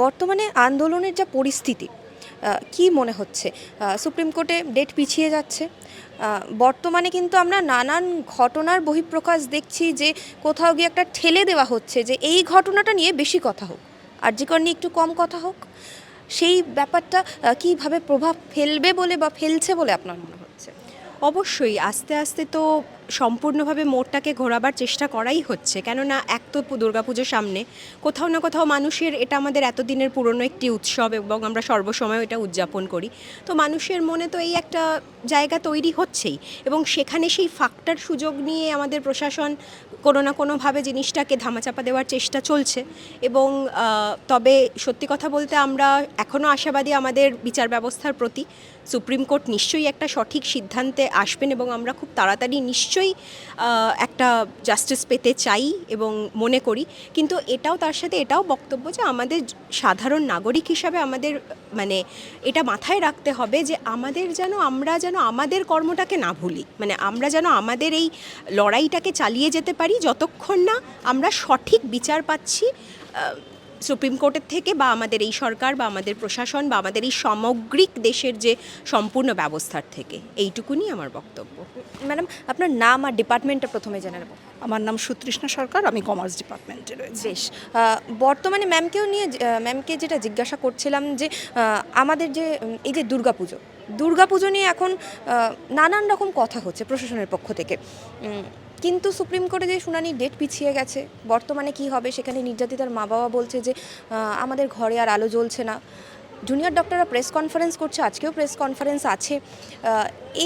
বর্তমানে আন্দোলনের যা পরিস্থিতি, কি মনে হচ্ছে? সুপ্রিম কোর্টে ডেট পিছিয়ে যাচ্ছে। বর্তমানে কিন্তু আমরা নানান ঘটনার বহিঃপ্রকাশ দেখছি যে কোথাও গিয়ে একটা ঠেলে দেওয়া হচ্ছে যে এই ঘটনাটা নিয়ে বেশি কথা হোক, আর জি কর নিয়ে একটু কম কথা হোক। সেই ব্যাপারটা কীভাবে প্রভাব ফেলবে বলে বা ফেলছে বলে আপনার মনে হচ্ছে? অবশ্যই আস্তে আস্তে তো সম্পূর্ণভাবে মোড়টাকে ঘোরাবার চেষ্টা করাই হচ্ছে, কেননা এক তো দুর্গাপুজোর সামনে, কোথাও না কোথাও মানুষের এটা আমাদের এতদিনের পুরনো একটি উৎসব এবং আমরা সর্বসময় এটা উদযাপন করি। তো মানুষের মনে তো এই একটা জায়গা তৈরি হচ্ছেই, এবং সেখানে সেই ফাঁকটার সুযোগ নিয়ে আমাদের প্রশাসন কোনো না কোনোভাবে জিনিসটাকে ধামাচাপা দেওয়ার চেষ্টা চলছে। এবং তবে সত্যি কথা বলতে আমরা এখনও আশাবাদী আমাদের বিচার ব্যবস্থার প্রতি। সুপ্রিম কোর্ট নিশ্চয়ই একটা সঠিক সিদ্ধান্তে আসবেন এবং আমরা খুব তাড়াতাড়ি নিশ্চয়ই একটা জাস্টিস পেতে চাই এবং মনে করি। কিন্তু এটাও তার সাথে এটাও বক্তব্য যে আমাদের সাধারণ নাগরিক হিসাবে আমাদের মানে এটা মাথায় রাখতে হবে যে আমরা যেন আমাদের কর্মটাকে না ভুলি, মানে আমরা যেন আমাদের এই লড়াইটাকে চালিয়ে যেতে পারি যতক্ষণ না আমরা সঠিক বিচার পাচ্ছি সুপ্রিম কোর্টের থেকে, বা আমাদের এই সরকার বা আমাদের প্রশাসন বা আমাদের এই সামগ্রিক দেশের যে সম্পূর্ণ ব্যবস্থার থেকে। এইটুকুনি আমার বক্তব্য। ম্যাডাম, আপনার নাম আর ডিপার্টমেন্টটা প্রথমে জেনে নেব। আমার নাম সুতৃষ্ণা সরকার, আমি কমার্স ডিপার্টমেন্টে রয়েছি। বেশ। বর্তমানে ম্যামকে যেটা জিজ্ঞাসা করছিলাম যে আমাদের যে এই যে দুর্গাপুজো নিয়ে এখন নানান রকম কথা হচ্ছে প্রশাসনের পক্ষ থেকে, কিন্তু সুপ্রিম কোর্টে যে শুনানির ডেট পিছিয়ে গেছে, বর্তমানে কি হবে সেখানে নির্যাতিতার মা বাবা বলছে যে আমাদের ঘরে আর আলো জ্বলছে না। জুনিয়র ডক্টররা প্রেস কনফারেন্স করছে, আজকেও প্রেস কনফারেন্স আছে।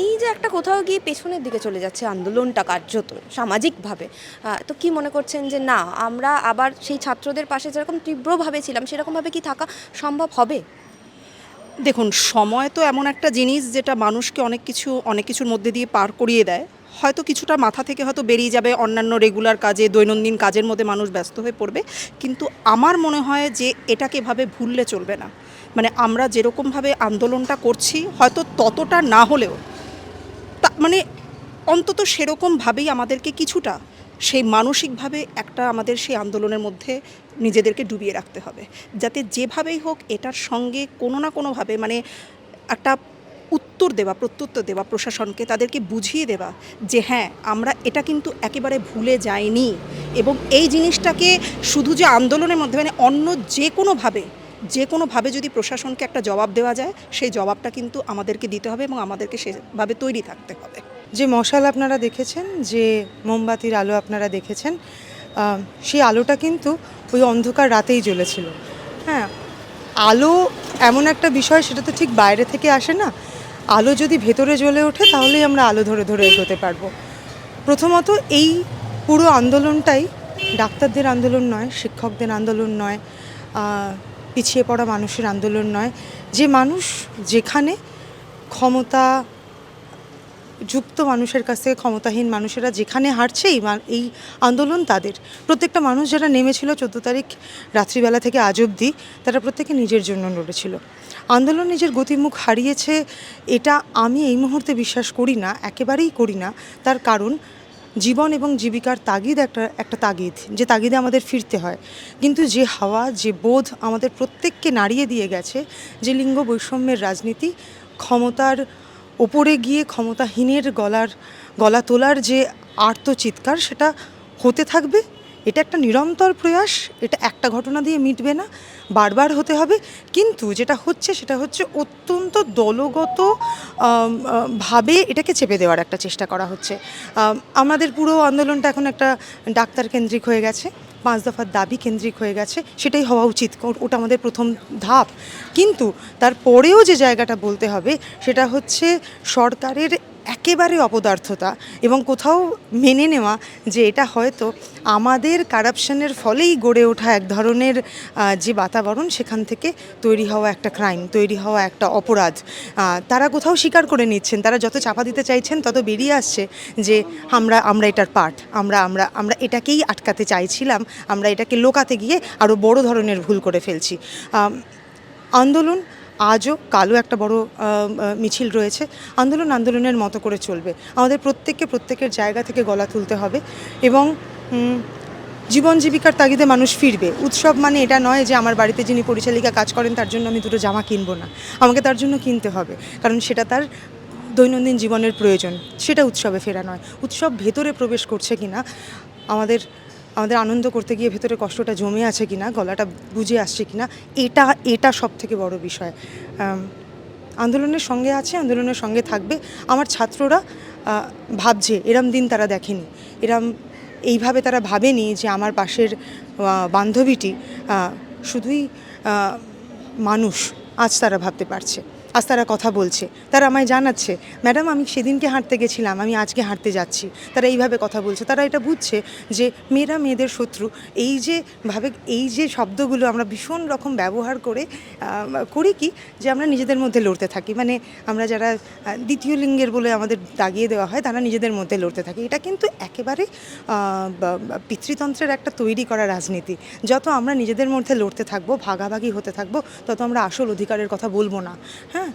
এই যে একটা কোথাও গিয়ে পেছনের দিকে চলে যাচ্ছে আন্দোলনটা কার্যত সামাজিকভাবে, তো কি মনে করছেন যে না আমরা আবার সেই ছাত্রদের পাশে যেরকম তীব্রভাবে ছিলাম সেরকমভাবে কি থাকা সম্ভব হবে? দেখুন, সময় তো এমন একটা জিনিস যেটা মানুষকে অনেক কিছুর মধ্যে দিয়ে পার করিয়ে দেয়। হয়তো কিছুটা মাথা থেকে হয়তো বেরিয়ে যাবে, অন্যান্য রেগুলার কাজে, দৈনন্দিন কাজের মধ্যে মানুষ ব্যস্ত হয়ে পড়বে। কিন্তু আমার মনে হয় যে এটাকে এভাবে ভুললে চলবে না। মানে আমরা যেরকমভাবে আন্দোলনটা করছি, হয়তো ততটা না হলেও মানে অন্তত সেরকমভাবেই আমাদেরকে কিছুটা সেই মানসিকভাবে একটা আমাদের সেই আন্দোলনের মধ্যে নিজেদেরকে ডুবিয়ে রাখতে হবে, যাতে যেভাবেই হোক এটার সঙ্গে কোনো না কোনোভাবে মানে একটা প্রত্যুত্তর দেওয়া প্রশাসনকে, তাদেরকে বুঝিয়ে দেওয়া যে হ্যাঁ, আমরা এটা কিন্তু একেবারে ভুলে যাইনি, এবং এই জিনিসটাকে শুধু যে আন্দোলনের মধ্যে মানে অন্য যে কোনোভাবে যদি প্রশাসনকে একটা জবাব দেওয়া যায়, সেই জবাবটা কিন্তু আমাদেরকে দিতে হবে এবং আমাদেরকে সেভাবে তৈরি থাকতে হবে। যে মশাল আপনারা দেখেছেন, যে মোমবাতির আলো আপনারা দেখেছেন, সেই আলোটা কিন্তু ওই অন্ধকার রাতেই জ্বলেছিল। হ্যাঁ, আলো এমন একটা বিষয়, সেটা তো ঠিক বাইরে থেকে আসে না। আলো যদি ভেতরে জ্বলে ওঠে তাহলেই আমরা আলো ধরে ধরে এগোতে পারবো। প্রথমত এই পুরো আন্দোলনটাই ডাক্তারদের আন্দোলন নয়, শিক্ষকদের আন্দোলন নয়, পিছিয়ে পড়া মানুষের আন্দোলন নয়। যে মানুষ যেখানে ক্ষমতা যুক্ত মানুষের কাছ থেকে ক্ষমতাহীন মানুষেরা যেখানে হারছে, এই আন্দোলন তাদের। প্রত্যেকটা মানুষ যারা নেমেছিল 14 তারিখ রাত্রিবেলা থেকে আজ অবধি, তারা প্রত্যেকে নিজের জন্য লড়েছিল। আন্দোলন নিজের গতিমুখ হারিয়েছে এটা আমি এই মুহূর্তে বিশ্বাস করি না, একেবারেই করি না। তার কারণ জীবন এবং জীবিকার তাগিদ একটা তাগিদ, যে তাগিদে আমাদের ফিরতে হয়। কিন্তু যে হাওয়া, যে বোধ আমাদের প্রত্যেককে নাড়িয়ে দিয়ে গেছে, যে লিঙ্গ বৈষম্যের রাজনীতি, ক্ষমতার ওপরে গিয়ে ক্ষমতাহীনের গলা তোলার যে আর্তচিৎকার, সেটা হতে থাকবে। এটা একটা নিরন্তর প্রয়াস, এটা একটা ঘটনা দিয়ে মিটবে না, বারবার হতে হবে। কিন্তু যেটা হচ্ছে সেটা হচ্ছে অত্যন্ত দলগত ভাবে এটাকে চেপে দেওয়ার একটা চেষ্টা করা হচ্ছে। আমাদের পুরো আন্দোলনটা এখন একটা ডাক্তার কেন্দ্রিক হয়ে গেছে, 5 দফার দাবি কেন্দ্রিক হয়ে গেছে। সেটাই হওয়া উচিত, ওটা আমাদের প্রথম ধাপ। কিন্তু তারপরেও যে জায়গাটা বলতে হবে সেটা হচ্ছে সরকারের একেবারে অপদার্থতা, এবং কোথাও মেনে নেওয়া যে এটা হয়তো আমাদের কারাপশনের ফলেই গড়ে ওঠা এক ধরনের যে বাতাবরণ, সেখান থেকে তৈরি হওয়া একটা ক্রাইম, তৈরি হওয়া একটা অপরাধ। তারা কোথাও স্বীকার করে নিচ্ছেন, তারা যত চাপা দিতে চাইছেন তত বেরিয়ে আসছে যে আমরা এটার পার্ট, আমরা এটাকেই আটকাতে চাইছিলাম, আমরা এটাকে লোকাতে গিয়ে আরও বড় ধরনের ভুল করে ফেলছি। আন্দোলন আজও কালও একটা বড় মিছিল রয়েছে। আন্দোলনের মতো করে চলবে। আমাদের প্রত্যেকের জায়গা থেকে গলা তুলতে হবে, এবং জীবন জীবিকার তাগিদে মানুষ ফিরবে। উৎসব মানে এটা নয় যে আমার বাড়িতে যিনি পরিচালিকা কাজ করেন তার জন্য আমি দুটো জামা কিনবো না, আমাকে তার জন্য কিনতে হবে, কারণ সেটা তার দৈনন্দিন জীবনের প্রয়োজন। সেটা উৎসবে ফেরা নয়। উৎসব ভেতরে প্রবেশ করছে কিনা, আমাদের আমাদের আনন্দ করতে গিয়ে ভেতরে কষ্টটা জমে আছে কিনা, গলাটা বুঝে আসছে কিনা, এটা সব থেকে বড় বিষয়। আন্দোলনের সঙ্গে আছে, আন্দোলনের সঙ্গে থাকবে। আমার ছাত্ররা ভাবছে, এরম দিন তারা দেখেনি, এইভাবে তারা ভাবেনি যে আমার পাশের বান্ধবীটি শুধুই মানুষ। আজ তারা ভাবতে পারছে, আজ তারা কথা বলছে, তারা আমায় জানাচ্ছে, ম্যাডাম আমি সেদিনকে হাঁটতে গেছিলাম, আমি আজকে হাঁটতে যাচ্ছি। তারা এইভাবে কথা বলছে, তারা এটা বুঝছে যে মেয়েরা মেয়েদের শত্রু। এই যে শব্দগুলো আমরা ভীষণ রকম ব্যবহার করি কি, যে আমরা নিজেদের মধ্যে লড়তে থাকি, মানে আমরা যারা দ্বিতীয় লিঙ্গের বলে আমাদের দাগিয়ে দেওয়া হয়, তারা নিজেদের মধ্যে লড়তে থাকে। এটা কিন্তু একেবারে পিতৃতন্ত্রের একটা তৈরি করা রাজনীতি। যত আমরা নিজেদের মধ্যে লড়তে থাকবো, ভাগাভাগি হতে থাকবো, তত আমরা আসল অধিকারের কথা বলবো না। হ্যাঁ,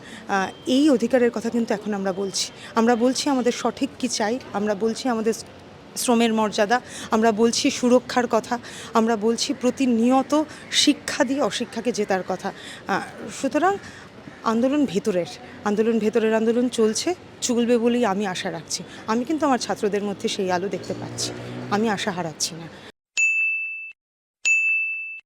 এই অধিকারের কথা কিন্তু এখন আমরা বলছি আমাদের সঠিক কী চাই, আমরা বলছি আমাদের শ্রমের মর্যাদা, আমরা বলছি সুরক্ষার কথা, আমরা বলছি প্রতিনিয়ত শিক্ষা দিয়ে অশিক্ষাকে জেতার কথা। সুতরাং আন্দোলন ভেতরের আন্দোলন চলবে বলেই আমি আশা রাখছি। আমি কিন্তু আমার ছাত্রদের মধ্যে সেই আলো দেখতে পাচ্ছি, আমি আশা হারাচ্ছি না।